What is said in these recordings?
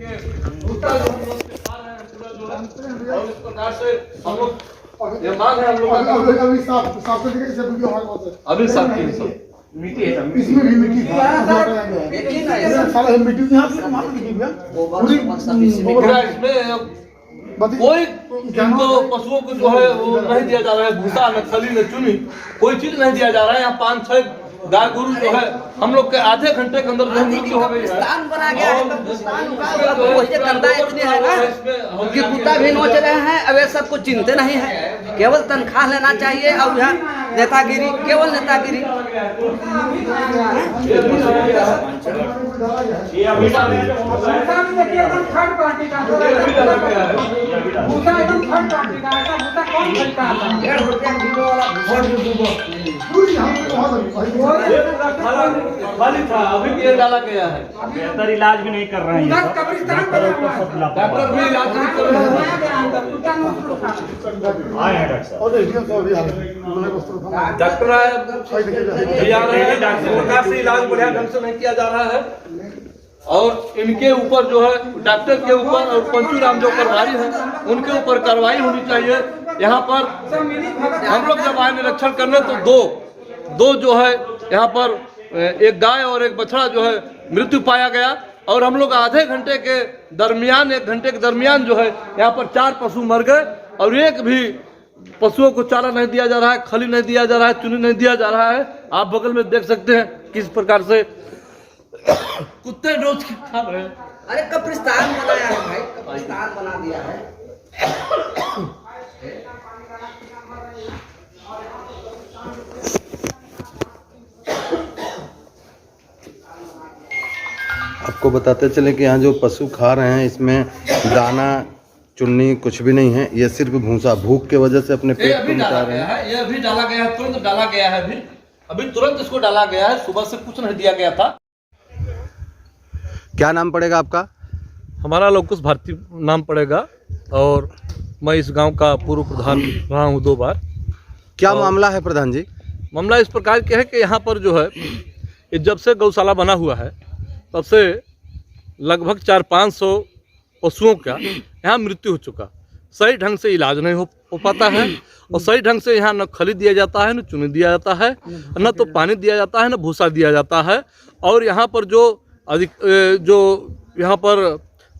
इस प्रकार से हम लोग ये मांग है हम लोग अभी साफ किए सब मिट्टी है इसमें भी मिट्टी साला मिट्टी यहाँ से पूरी इसमें कोई जिनको पशुओं को जो है वो नहीं दिया जा रहा है, भूसा न खली न चुनी कोई चीज नहीं दिया जा रहा है। यहाँ 5-6 गाय गोरु जो है हम लोग के आधे घंटे के अंदर मृत्यु हो गई है। बना गया है तो वही गंदा इतने है ना उनकी कुत्ता भी नोच रहे हैं। अब ये सब कुछ चिंते नहीं है, केवल तनख्वाह लेना चाहिए और यहाँ नेतागिरी, केवल नेतागिरी। खाली था, अभी ये डाला गया है। बेहतर इलाज भी नहीं कर रहे हैं, डॉक्टर भी इलाज नहीं कर रहे हैं। आए हैं डॉक्टर साहब, डॉक्टर आए आ रहे हैं, सरकार से इलाज बढ़िया ढंग से नहीं किया जा रहा है। और इनके ऊपर जो है डॉक्टर के ऊपर और पंचूराम जो प्रभारी हैं उनके ऊपर कार्रवाई होनी चाहिए। यहाँ पर हम लोग जब आए निरीक्षण करने तो दो जो है यहाँ पर एक गाय और एक बछड़ा जो है मृत्यु पाया गया। और हम लोग आधे घंटे के दरमियान 1 घंटे के दरमियान जो है यहाँ पर 4 पशु मर गए और एक भी पशुओं को चारा नहीं दिया जा रहा है, खली नहीं दिया जा रहा है, चुनी नहीं दिया जा रहा है। आप बगल में देख सकते हैं किस प्रकार से कुत्ते रोज खा रहे हैं। अरे कब्रिस्तान बनाया है भाई, कब्रिस्तान बना दिया है। आपको बताते चले कि यहाँ जो पशु खा रहे हैं इसमें दाना चुन्नी कुछ भी नहीं है, ये सिर्फ भूसा, भूख के वजह से अपने पेट को मिटा रहे हैं। ये अभी डाला गया है, तुरंत डाला गया है, अभी तुरंत इसको डाला गया है, सुबह से कुछ नहीं दिया गया था। क्या नाम पड़ेगा आपका? हमारा लोकुश भारती नाम पड़ेगा और मैं इस गांव का पूर्व प्रधान रहा हूं 2 बार। क्या मामला है प्रधान जी? मामला इस प्रकार के है कि यहाँ पर जो है ये जब से गौशाला बना हुआ है तब से लगभग 400-500 पशुओं का यहाँ मृत्यु हो चुका। सही ढंग से इलाज नहीं हो पाता है और सही ढंग से यहाँ न खली दिया जाता है, न चुनी दिया जाता है, न तो पानी दिया जाता है, न भूसा दिया जाता है। और यहाँ पर जो यहाँ पर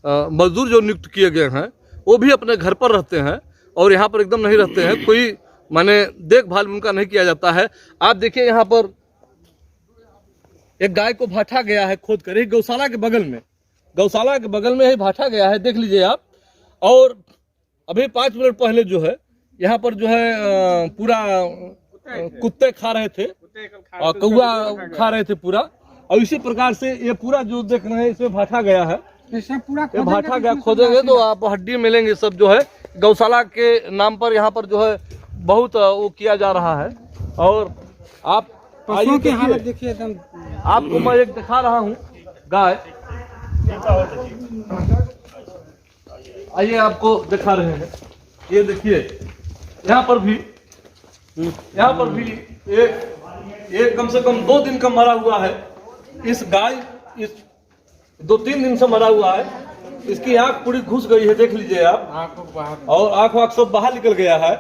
मजदूर जो नियुक्त किए गए हैं वो भी अपने घर पर रहते हैं और यहाँ पर एकदम नहीं रहते हैं, कोई माने देखभाल उनका नहीं किया जाता है। आप देखिए यहाँ पर एक गाय को भाटा गया है खोद कर, गौशाला के बगल में ही भाटा गया है, देख लीजिए आप। और अभी 5 मिनट पहले जो है यहाँ पर जो है पूरा कुत्ते खा रहे थे और कौआ खा रहे थे पूरा। और इसी प्रकार से ये पूरा जो देख रहे हैं इसमें भाटा गया है, ये भाटा गया, खोदेंगे तो आप हड्डी मिलेंगे सब जो है। गौशाला के नाम पर यहाँ पर जो है बहुत वो किया जा रहा है। और आप पशुओं की हालत देखिए एकदम। आपको मैं एक दिखा रहा हूँ गाय, आइए आपको दिखा रहे हैं। ये देखिए यहाँ पर भी एक कम से कम 2 दिन का मरा हुआ है। इस गाय 2-3 दिन से मरा हुआ है, इसकी आंख पूरी घुस गई है, देख लीजिए आप, और आंख सब बाहर निकल गया है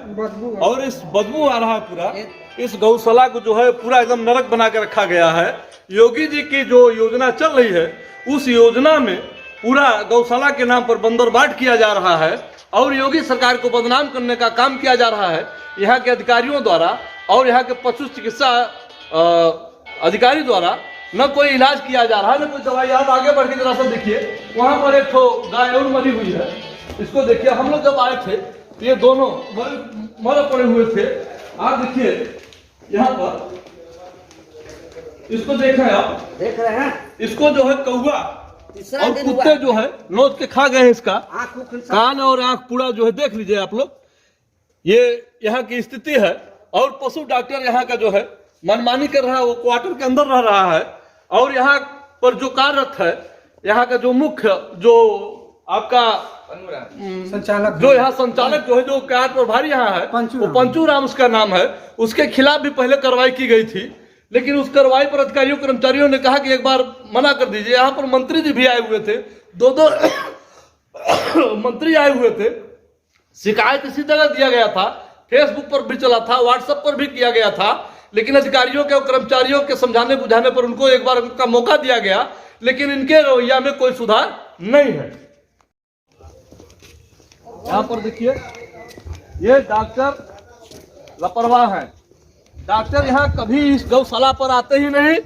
और इस बदबू आ रहा है पूरा। इस गौशाला को जो है पूरा एकदम नरक बना के रखा गया है। योगी जी की जो योजना चल रही है उस योजना में पूरा गौशाला के नाम पर बंदरबाट किया जा रहा है और योगी सरकार को बदनाम करने का काम किया जा रहा है यहाँ के अधिकारियों द्वारा और यहाँ के पशु चिकित्सा अधिकारी द्वारा। न कोई इलाज किया जा रहा है, न कोई दवाई। आप आगे बढ़ के जरा सा देखिए, वहाँ पर एक तो गाय और मरी हुई है, इसको देखिए। हम लोग जब आए थे तो ये दोनों मरे पड़े हुए थे। आप देखिए यहाँ पर, इसको देखें आप, देख रहे हैं, इसको जो है कौआ और कुत्ते जो है नोच के खा गए हैं। इसका कान और आंख पूरा जो है देख लीजिए आप लोग। ये यहाँ की स्थिति है और पशु डॉक्टर यहाँ का जो है मनमानी कर रहा है, वो क्वार्टर के अंदर रह रहा है। और यहाँ पर जो कार्यरत है यहाँ का जो मुख्य जो आपका संचालक, जो यहाँ संचालक जो है, जो कार्य प्रभारी यहाँ है, वो पंचूराम उसका नाम है, उसके खिलाफ भी पहले कार्रवाई की गई थी। लेकिन उस कार्रवाई पर अधिकारियों कर्मचारियों ने कहा कि एक बार मना कर दीजिए। यहाँ पर मंत्री जी भी आए हुए थे, दो मंत्री आए हुए थे। शिकायत इसी जगह दिया गया था, फेसबुक पर भी चला था, व्हाट्सएप पर भी किया गया था, लेकिन अधिकारियों के और कर्मचारियों के समझाने बुझाने पर उनको एक बार का मौका दिया गया, लेकिन इनके रवैया में कोई सुधार नहीं है। यहाँ पर देखिए, ये डॉक्टर लापरवाह है। डॉक्टर यहाँ कभी इस गौशाला पर आते ही नहीं,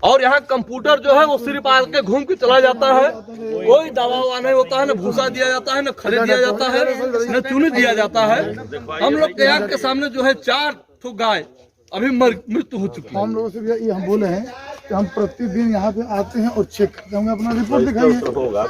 और यहाँ कंप्यूटर जो है वो सिर्फ आके घूम के चला जाता है। कोई दवा ववा नहीं होता है, न भूसा दिया जाता है, न खरीद दिया जाता है, न चूनी दिया जाता है। हम लोग के आँख के सामने जो है 4 ठो गाय अभी मृत्यु हो चुकी है। हम लोगों से भी ये हम बोले हैं कि हम प्रतिदिन यहाँ पे आते हैं और चेक करते हैं, अपना रिपोर्ट दिखाइए,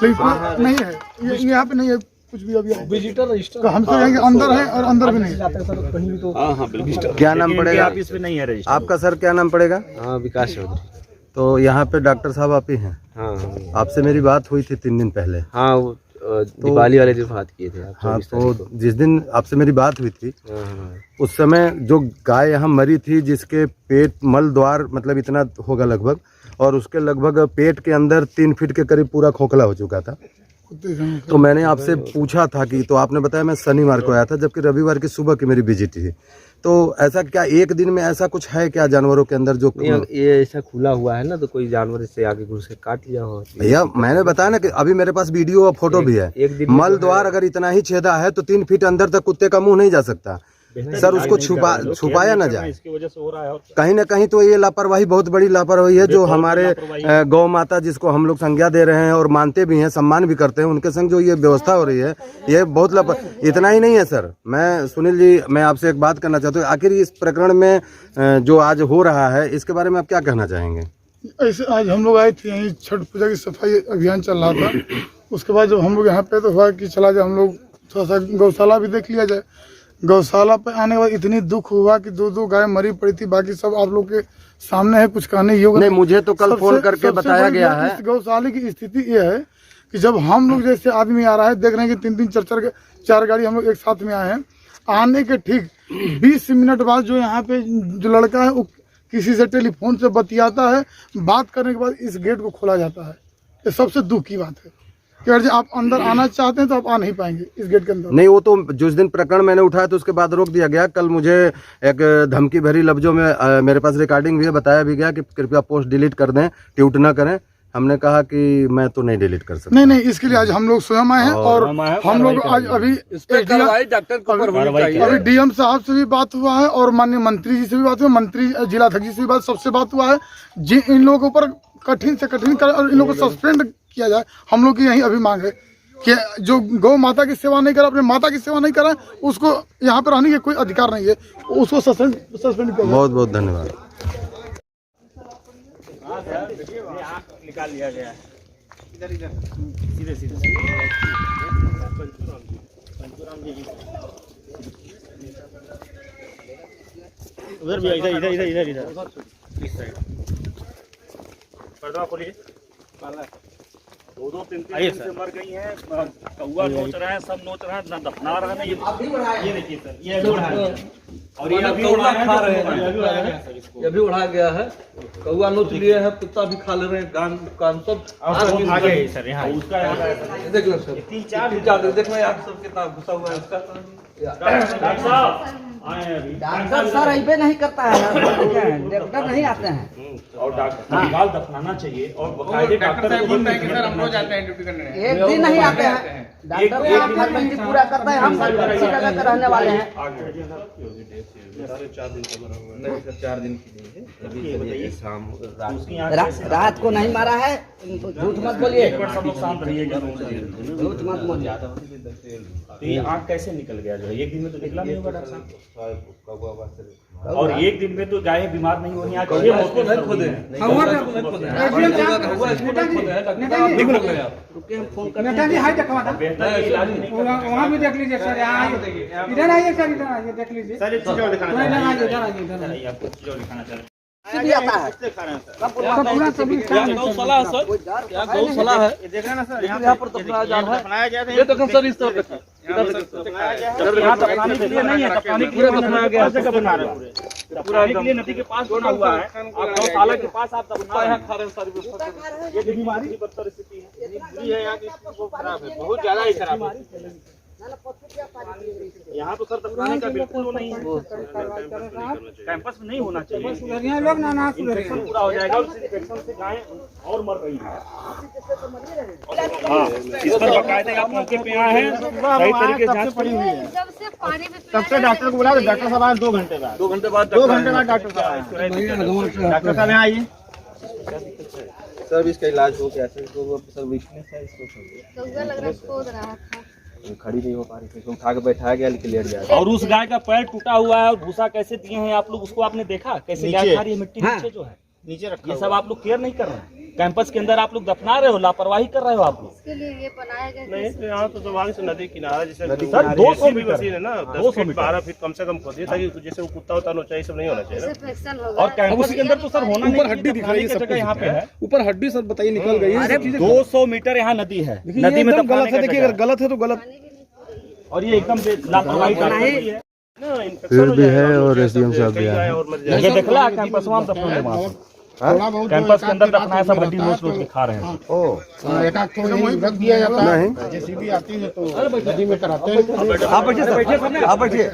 रिपोर्ट नहीं है, ये यहाँ पे नहीं है कुछ भी। अभी विजिटर रजिस्टर हमसे कहेंगे अंदर है और अंदर भी नहीं जाते सर, कहीं भी। तो क्या नाम पड़ेगा ऑफिस में नहीं है रजिस्टर आपका सर? क्या नाम पड़ेगा? हाँ, विकास चौधरी। तो यहाँ पे डॉक्टर साहब आप ही हैं? हाँ, आपसे मेरी बात हुई थी 3 दिन पहले। हाँ, वो दिवाली वाले दिन बात किए थे आप। हाँ, तो जिस दिन आपसे मेरी बात हुई थी हाँ, उस समय जो गाय यहाँ मरी थी, जिसके पेट मल द्वार मतलब इतना होगा लगभग, और उसके लगभग पेट के अंदर 3 फीट के करीब पूरा खोखला हो चुका था। तो मैंने आपसे पूछा था कि, तो आपने बताया मैं शनिवार को आया था, जबकि रविवार की सुबह की मेरी विजिट थी। तो ऐसा क्या एक दिन में ऐसा कुछ है क्या जानवरों के अंदर जो ये ऐसा खुला हुआ है ना, तो कोई जानवर इससे आगे घुस के काट लिया हो? भैया मैंने बताया ना कि अभी मेरे पास वीडियो और फोटो भी है। मल द्वार अगर इतना ही छेदा है तो 3 फीट अंदर तक कुत्ते का मुंह नहीं जा सकता सर, उसको छुपाया ना जाए। इसकी वजह से हो रहा है। कहीं ना कहीं तो ये लापरवाही, बहुत बड़ी लापरवाही है, जो हमारे गौ माता जिसको हम लोग संज्ञा दे रहे हैं और मानते भी हैं, सम्मान भी करते हैं, उनके संग जो ये व्यवस्था हो रही है, ये बहुत इतना ही नहीं है सर। मैं सुनील जी, मैं आपसे एक बात करना चाहता हूँ, आखिर इस प्रकरण में जो आज हो रहा है इसके बारे में आप क्या कहना चाहेंगे? ऐसे आज हम लोग आए थे, यहीं छठ पूजा की सफाई अभियान चल रहा था। उसके बाद जब हम लोग यहाँ पे तो हुआ कि चला जाए, हम लोग थोड़ा सा गौशाला भी देख लिया जाए। गौशाला पे आने के बाद इतनी दुख हुआ कि 2 गाय मरी पड़ी थी। बाकी सब आप लोग के सामने है, कुछ कहने योग्य नहीं। मुझे तो कल फोन करके बताया गया है। इस गौशाला की स्थिति ये है कि जब हम लोग जैसे आदमी आ रहा है, देख रहे हैं कि 3-3, 4 गाड़ी हम लोग एक साथ में आए हैं। आने के ठीक 20 मिनट बाद जो यहाँ पे जो लड़का है वो किसी से टेलीफोन से बतियाता है, बात करने के बाद इस गेट को खोला जाता है। ये सबसे दुख की बात है कि अगर आप अंदर आना चाहते हैं तो आप आ नहीं पाएंगे इस गेट के अंदर। नहीं, वो तो जिस दिन प्रकरण मैंने उठाया तो उसके बाद रोक दिया गया। कल मुझे एक धमकी भरी लफ्जों में मेरे पास रिकॉर्डिंग भी है, बताया भी गया कि कृपया पोस्ट डिलीट कर दें, ट्वीट ना करें। हमने कहा कि मैं तो नहीं डिलीट कर सकता। नहीं, इसके लिए आज हम लोग स्वयं आए हैं और हम लोग आज अभी डॉक्टर को अभी डीएम साहब से भी बात हुआ है और माननीय मंत्री जी से भी बात हुआ, मंत्री जिला अध्यक्ष जी से भी बात, सबसे बात हुआ है। इन लोगों के ऊपर कठिन से कठिन कर और इन लोगों को सस्पेंड किया जाए। हम लोग की यही अभी मांग है कि जो गौ माता की सेवा नहीं करा, अपने माता की सेवा नहीं करा, उसको यहाँ पर रहने का कोई अधिकार नहीं है, उसको सस्पेंड किया जाए। बहुत बहुत धन्यवाद। निकाल लिया गया है। सीधे उधर भी इधर इस साइड पर्दा खोलिए। 2-3 से मर गई हैं, कौआ नोच रहे हैं, सब नोच रहे हैं, ना दफना रहे हैं। ये देखिए सर, ये अभी उड़ा है और ये अभी उड़ा खा रहे हैं। ये भी उड़ा गया है, कौआ नोच लिए हैं, कुत्ता भी खा ले रहे हैं, कान सब आगे है सर। यहाँ उसका देख लो सर, 3-4 देख लो आग सब कितना घुसा हुआ है उसका। डॉक्टर साहब आए हैं अभी। डॉक्टर सर ऐसे नहीं करता है, डॉक्टर नहीं आते हैं। और डॉक्टर बाल दफनाना चाहिए और बकायदे डॉक्टर को बोलते हैं कि सर हम रोज आते हैं ड्यूटी करने। एक दिन नहीं आते हैं डॉक्टर, ये अपना ड्यूटी पूरा करता है। हम सब इसी जगह के रहने वाले हैं। 4 दिन की नहीं है, अभी शाम रात को नहीं मारा है, झूठ मत बोलिए, सब लोग शांत रहिएगा। झूठ मत बोलिए। तो ये आँख कैसे निकल गया जो है? एक दिन में तो निकला नहीं होगा डॉक्टर साहब। और एक दिन में तो गाय बीमार नहीं होनी। आज रुके हम फोन कर वहाँ भी देख लीजिए सर, यहाँ इधर आइए सर, इधर आइए देख लीजिए सर। एक चीज और दिखाना इधर चाह आइए, रहे इधर हैं, आइए, इधर आइए। आपको चीज और दिखाना चाह रहे हैं। भी आता है। क्या गौशाला है सर? क्या गौशाला है? ये देख रहे हैं ना सर, यहाँ पर दफनाया जा रहा है। ये देखो सर, इस तरफ देखो, यहाँ दफनाने के लिए नहीं है, दफनाने के लिए दफनाया गया है। पूरा के लिए नदी के पास बना हुआ है, आप गौशाला के पास आप दफना रहे हैं। ये बीमारी की बदतर स्थिति है यहाँ की, खराब है, बहुत ज्यादा ही खराब है। यहाँ तो सर दफनाने का बिल्कुल वो नहीं है, कैंपस में नहीं होना चाहिए। इन्फेक्शन पूरा हो जाएगा और इन्फेक्शन से गायें और मर रही है। हाँ, इस पर बाकायदे आप मौके पे आए हैं, सही तरीके से जांच पड़ी हुई है। तब से डॉक्टर को बुला, डॉक्टर साहब आए 2 घंटे बाद, 2 घंटे बाद डॉक्टर साहब आए। डॉक्टर साहब यहाँ आइए। सर इसका इलाज हो गया सर, तो सर वीकनेस है इसको, लग रहा खोद रहा था, खड़ी नहीं हो पा रही थी, उठा के बैठाया गया लेकिन लेट जाएगा। और उस गाय का पैर टूटा हुआ है और भूसा कैसे दिए हैं आप लोग, उसको आपने देखा कैसे गाय खा रही है, मिट्टी नीचे जो है नीचे रखा ये सब आप लोग केयर नहीं कर रहे हैं। कैंपस के अंदर आप लोग दफना रहे हो, लापरवाही कर रहे हो आप लोग। इसके लिए ये बनाया गया नहीं तो यहाँ तो स्वाभाविक से नदी किनारा जैसे सर 200 मीटर मशीन है ना, 10 फीट 12 फीट कम से कम खोदिए, ताकि जैसे वो कुत्ता होता है सब नहीं होना चाहिए ना। इन्फेक्शन हो और कैंपस के अंदर तो सर होना नहीं, हड्डी दिख रही है, सब जगह यहाँ पे है, ऊपर हड्डी सर बताइए निकल गई है। 200 मीटर यहाँ नदी है, नदी में एकदम गलत है, देखिए अगर गलत है तो गलत। और ये एकदम लापरवाही कर रही है। पेड़ भी है और एसडीएम साहब भी है। ये देखला कैंपस में दफना वहाँ पर कैंपस के अंदर दफना है, सब हड्डी नोच नोच के खा रहे हैं। एक आध तो यहीं रख दिया जाता है, जेसीबी आती है तो नदी में कराते हैं। आप बैठिए सर, आप बैठिए,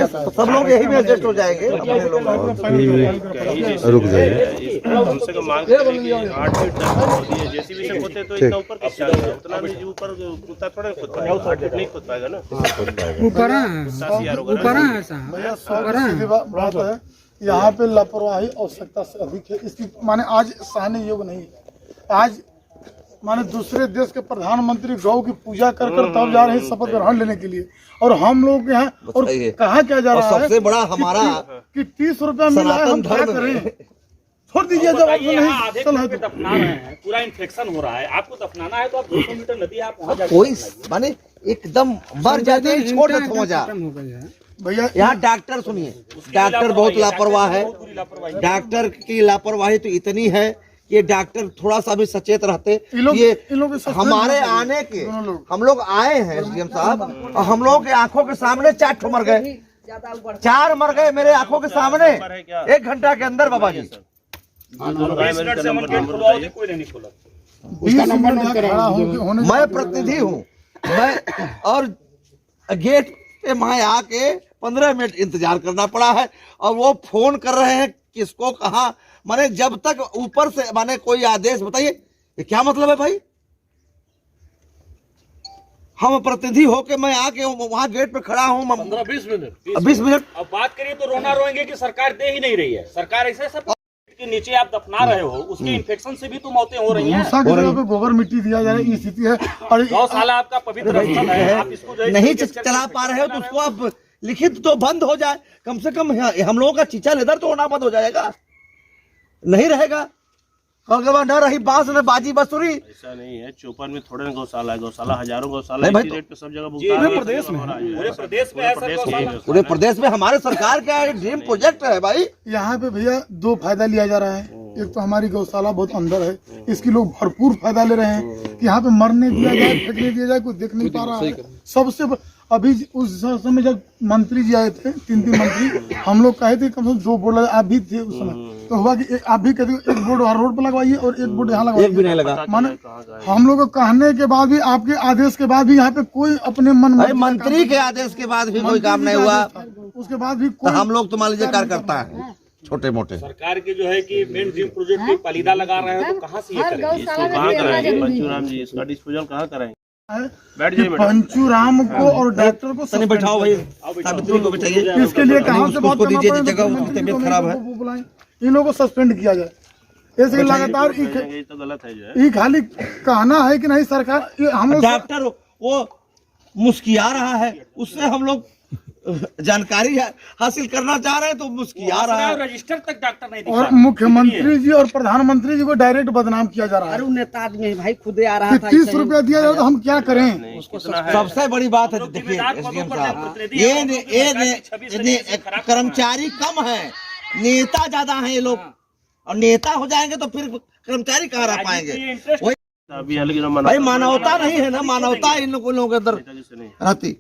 सब लोग यही में एडजस्ट हो जाएंगे। रुक जाइए, कम से कम मांग 8 फीट तक खोदिए, जेसीबी से खोदते तो इतना ऊपर किस जाएगा, उतना भी ऊपर कुत्ता थोड़ा खोद पाएगा, 8 फीट नहीं खोद पाएगा ना। भैया सीधी बात है, यहाँ पे लापरवाही आवश्यकता से अधिक है। इसकी माने आज सहने योग्य नहीं है। आज माने दूसरे देश के प्रधानमंत्री गौ की पूजा कर तब जा रहे हैं शपथ ग्रहण लेने के लिए, और हम लोग यहाँ और कहा क्या जा रहा है, सबसे बड़ा हमारा कि 30 रुपया मिला है, हम क्या करें। छोड़ दीजिए, जब आप नहीं चल है तो दफना रहे हैं, पूरा इन्फेक्शन हो रहा है, आपको दफनाना है तो आप 200 मीटर नदी आप वहाँ जाके कोई माने एकदम मर जाते हैं, छोड़ देते हो जा। भैया यहाँ डॉक्टर सुनिए, डॉक्टर बहुत लापरवाह है। डॉक्टर की लापरवाही तो इतनी है कि डॉक्टर थोड़ा सा भी सचेत रहते। ये हमारे आने के हम लोग आए हैं एसडीएम साहब, और हम लोग के आंखों के सामने 4 ठो मर गए, 4 मर गए मेरे आंखों के सामने 1 घंटा के अंदर। बाबा जी मैं प्रतिनिधि हूँ, मैं और गेट पे मैं आके 15 मिनट इंतजार करना पड़ा है, और वो फोन कर रहे हैं किसको कहा, माने जब तक ऊपर से माने कोई आदेश, बताइए ये क्या मतलब है भाई। हम प्रतिनिधि होके मैं आके वहाँ गेट पे खड़ा हूँ 20 मिनट। अब बात करिए तो रोना रोएंगे कि सरकार दे ही नहीं रही है। सरकार ऐसे सब के नीचे आप दफना रहे हो, उसके इन्फेक्शन से भी तो मौतें हो रही हैं। गोबर मिट्टी दिया जा रहा है, स्थिति है। और गौशाला आपका पवित्र स्थल है, आप इसको जो है नहीं चला पा रहे हो तो उसको आप लिखित तो बंद हो जाए, कम से कम हम लोगों का चीचा लेदर तो होना बंद हो जाएगा, नहीं रहेगा। और न रही बांस में बाजी बसुरी। ऐसा नहीं है, चौपन में थोड़े गौशाला है, गौशाला हजारों गौशाला नहीं भाई, रेट पे सब जगह पूरे प्रदेश में पूरे प्रदेश में हमारे सरकार का ड्रीम प्रोजेक्ट है भाई। यहाँ पे भैया 2 फायदा लिया जा रहा है। एक तो हमारी गौशाला बहुत अंदर है, इसकी लोग भरपूर फायदा ले रहे हैं कि यहाँ पे मरने दिया जाए, फेंकने दिया जाए, कोई देख नहीं पा रहा है। सबसे अभी उस समय जब मंत्री जी आए थे, 3 मंत्री, हम लोग कहे थे कम से कम 2 बोर्ड आप भी थे उस समय, तो हुआ कि आप भी कहते 1 बोर्ड हर रोड पर लगवाइए और 1 बोर्ड यहाँ लगवाइए, एक भी नहीं लगा। माने हम लोग को कहने के बाद भी, आपके आदेश के बाद भी यहाँ पे कोई अपने मन भाई मंत्री के आदेश के बाद भी कोई काम नहीं हुआ, उसके बाद भी तो हम लोग तो मान लीजिए कार्यकर्ता है छोटे मोटे। सरकार के जो है कि मेन ड्रीम प्रोजेक्ट पे पलीदा लगा रहे हैं, तो कहाँ से ये करेंगे? कहाँ कराएंगे पंचूराम जी, इसका डिस्पोजल कहाँ कराएंगे? बैठ जाइए पंचूराम को और डॉक्टर को सनी बैठाओ भाई, सावित्री को बैठाइए। इसके लिए कहाँ से बात उसको दीजिए, करना जगह पड़ेगा, उसकी तबीयत खराब है। इन लोगों को सस्पेंड किया जाए। ऐसे लगातार ये तो गलत है जो है। ये खाली कहना है कि नहीं सरकार, हम लोग डॉक्टर वो मुस्किया रहा है, उससे हम लोग जानकारी हासिल करना चाह रहे हैं तो मुस्किया रहा है। रजिस्टर तक डॉक्टर नहीं दिखा और रहा है। मुख्यमंत्री जी और प्रधानमंत्री जी को डायरेक्ट बदनाम किया जा रहा है। नेता आदमी भाई खुदे आ रहा था, 30 रुपया दिया जाए तो हम क्या करें। सबसे बड़ी बात है, देखिए एसडीएम साहब, ये कर्मचारी कम है, नेता ज्यादा है ये लोग, और नेता हो जाएंगे तो फिर कर्मचारी कहाँ रह पाएंगे। भाई मानवता नहीं है ना, मानवता इन लोगों के अंदर रहती।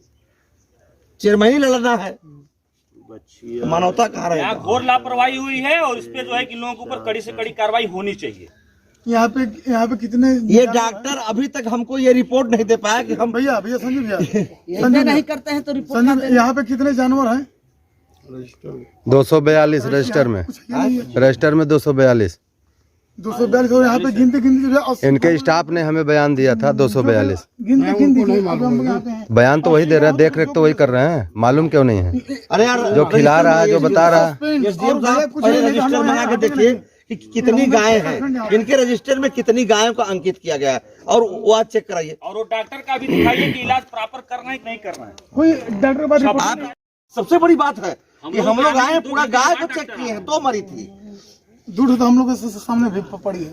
चेयरमैन लड़ना है, मानवता कहाँ रहे? यहाँ घोर लापरवाही हुई है और इस पे जो है कि लोगों के ऊपर कड़ी से कड़ी कार्रवाई होनी चाहिए। यहाँ पे कितने ये डॉक्टर अभी तक हमको ये रिपोर्ट नहीं दे पाया कि हम भैया संजय भैया संजय नहीं करते हैं तो रिपोर्ट संजय, यहाँ पे कितने जानवर हैं? 242 रजिस्टर में, रजिस्टर में 242। 242 और यहाँ पे गिनती इनके स्टाफ ने हमें बयान दिया था 242। गिनती बयान तो वही दे रहे हैं, देख रेख तो वही कर रहे हैं, मालूम क्यों नहीं है? अरे यार जो खिला रहा है, जो बता रहा है। रजिस्टर बना के देखिए कि कितनी गाय हैं, इनके रजिस्टर में कितनी गायों को अंकित किया गया है और वो आज चेक कराइए। और वो डॉक्टर का भी दिखाइए कि इलाज प्रॉपर करना है कि नहीं करना है। कोई डॉक्टर के पास आप सबसे बड़ी बात है कि हम लोग आए पूरा गाय को चेक किए हैं, 2 मरी थी, दूध तो हम लोग के सामने भी पड़ी है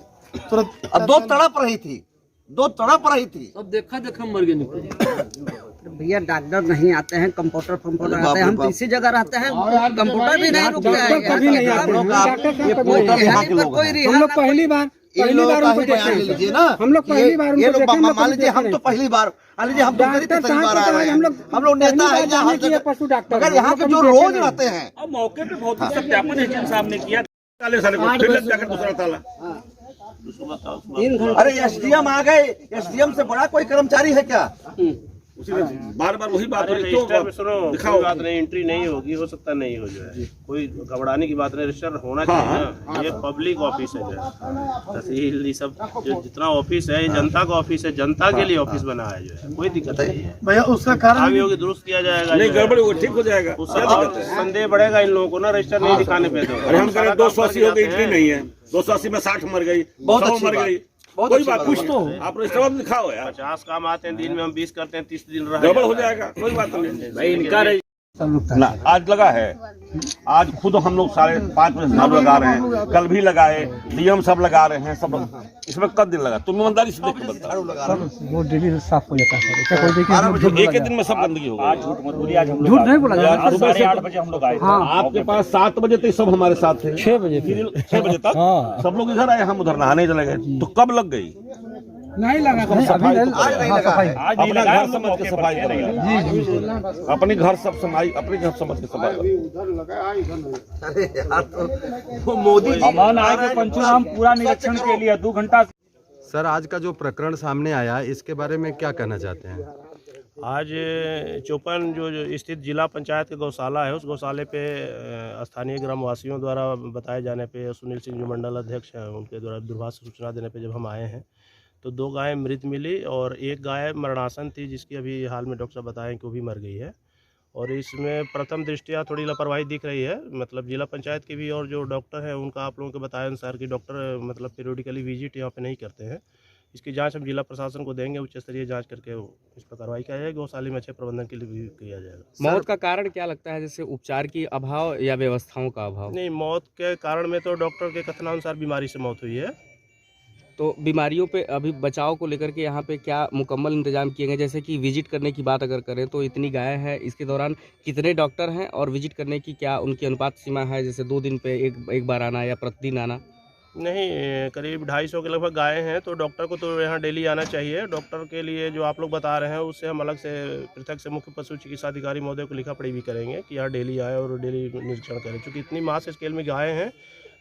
तुरंत, 2 तड़प रही थी, 2 तड़प रही थी। अब देखा मर गए। भैया डॉक्टर नहीं आते हैं, कंप्यूटर आते हैं, हम तो इसी जगह रहते हैं, कंप्यूटर भी नहीं रुकते हैं। हम लोग पहली बार उनको देखे लीजिए ना, हम लोग पहली बार मान लीजिए, हम तो पहली बार मान लीजिए, हम तो पहली बार आ रहे हैं, हम लोग नेता है पशु डॉक्टर, मगर यहाँ के जो रोज रहते हैं। और मौके पे बहुत सत्यापन एसडीएम साहब ने किया। अरे एसडीएम आ गए, एसडीएम से बड़ा कोई कर्मचारी है क्या? बार वही बात है। सुनो, दिखाओ बात नहीं, एंट्री नहीं होगी, हो सकता नहीं हो, जो है कोई घबराने की बात नहीं, रजिस्टर होना चाहिए ना। ये पब्लिक ऑफिस है, जो है तहसील, ये सब जो जितना ऑफिस है, जनता का ऑफिस है, जनता के लिए ऑफिस बना है, जो है कोई दिक्कत नहीं है भैया। उसका कारण भी होगी, दुरुस्त किया जाएगा, नहीं गड़बड़ वो ठीक हो जाएगा। संदेह बढ़ेगा इन लोगों को ना, रजिस्टर नहीं दिखाने पे। अरे हम करें 280 हो गई, एंट्री नहीं है, 280 में 60 मर गई, 100 मर गई, कोई बात कुछ तो आप रजिस्टर में दिखाओ यार। 50 काम आते हैं दिन में, हम 20 करते हैं, 30 दिन गड़बड़ हो जाएगा, कोई बात नहीं भाई। इनका ना आज लगा है, आज खुद हम लोग 5:30 बजे नाम लगा रहे हैं, कल भी लगाए, डीएम सब लगा रहे हैं, सब इसमें कब दिन लगा? तुम ईमानदारी से देखो, वो डेली साफ हो जाता है। एक दिन में सब गंदगी हो आज झूठ मत बोलिए, आज हम झूठ नहीं बोला, 8:30 बजे हम लोग आए। आपके पास 7 बजे तक सब हमारे साथ थे, 6 बजे तक सब लोग इधर आए, हम उधर नहाने चले गए, तो कब लग गई? नहीं लगा, अपना घर समझ के सफाई करेगा, अपने घर सब समाई, अपने घर समझ के सफाई। मोदी जी अमन आए थे पंचुराम पूरा निरीक्षण के लिए 2 घंटा। सर, आज का जो प्रकरण सामने आया, इसके बारे में क्या कहना चाहते हैं? आज चौपन जो स्थित जिला पंचायत के गौशाला है, उस गौशाले पे स्थानीय ग्रामवासियों द्वारा बताए जाने पे, सुनील सिंह जो मंडल अध्यक्ष हैं, उनके द्वारा दूरभाष सूचना देने पे जब हम आए हैं, तो 2 गायें मृत मिली और 1 गाय मरणासन थी, जिसकी अभी हाल में डॉक्टर साहब बताएं कि वो भी मर गई है। और इसमें प्रथम दृष्टया थोड़ी लापरवाही दिख रही है, मतलब जिला पंचायत के भी और जो डॉक्टर हैं उनका आप लोगों के बताए अनुसार कि डॉक्टर मतलब पीरियडिकली विजिट यहाँ पे नहीं करते हैं। इसकी जांच हम जिला प्रशासन को देंगे, उच्च स्तरीय जांच करके इस पर कार्रवाई किया जाएगी, गौशाला में अच्छे प्रबंधन के लिए भी किया जाएगा। मौत का कारण क्या लगता है, जैसे उपचार की अभाव या व्यवस्थाओं का अभाव? नहीं, मौत के कारण में तो डॉक्टर के कथनानुसार बीमारी से मौत हुई है। तो बीमारियों पे अभी बचाव को लेकर के यहाँ पे क्या मुकम्मल इंतजाम किए गए? जैसे कि विजिट करने की बात अगर करें तो इतनी गाय है, इसके दौरान कितने डॉक्टर हैं और विजिट करने की क्या उनकी अनुपात सीमा है? जैसे 2 दिन पे एक बार आना या प्रतिदिन आना? नहीं, करीब 250 के लगभग गायें हैं, तो डॉक्टर को तो यहाँ डेली आना चाहिए। डॉक्टर के लिए जो आप लोग बता रहे हैं उससे हम अलग से पृथक से मुख्य पशु चिकित्सा अधिकारी महोदय को लिखा पड़ी भी करेंगे कि यहाँ डेली आए और डेली निरीक्षण करें, क्योंकि इतनी मास स्केल में गायें हैं,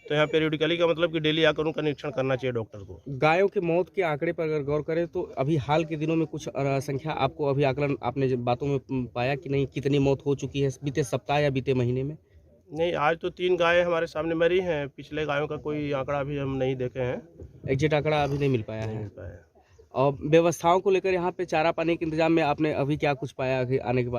तो यहाँ पेरियोडिकली का मतलब कि डेली आकर उनका निरीक्षण करना चाहिए डॉक्टर को। गायों के मौत के आंकड़े पर अगर गौर करें तो अभी हाल के दिनों में कुछ संख्या आपको अभी आकलन आपने बातों में पाया कि नहीं, कितनी मौत हो चुकी है बीते सप्ताह या बीते महीने में? नहीं, आज तो 3 गायें हमारे सामने मरी हैं, पिछले गायों का कोई आंकड़ा अभी हम नहीं देखे हैं, एग्जैक्ट आंकड़ा अभी नहीं मिल पाया है। नहीं पाया। और व्यवस्थाओं को लेकर यहाँ पे चारा पानी के इंतजाम में आपने अभी क्या कुछ पाया आने के बाद?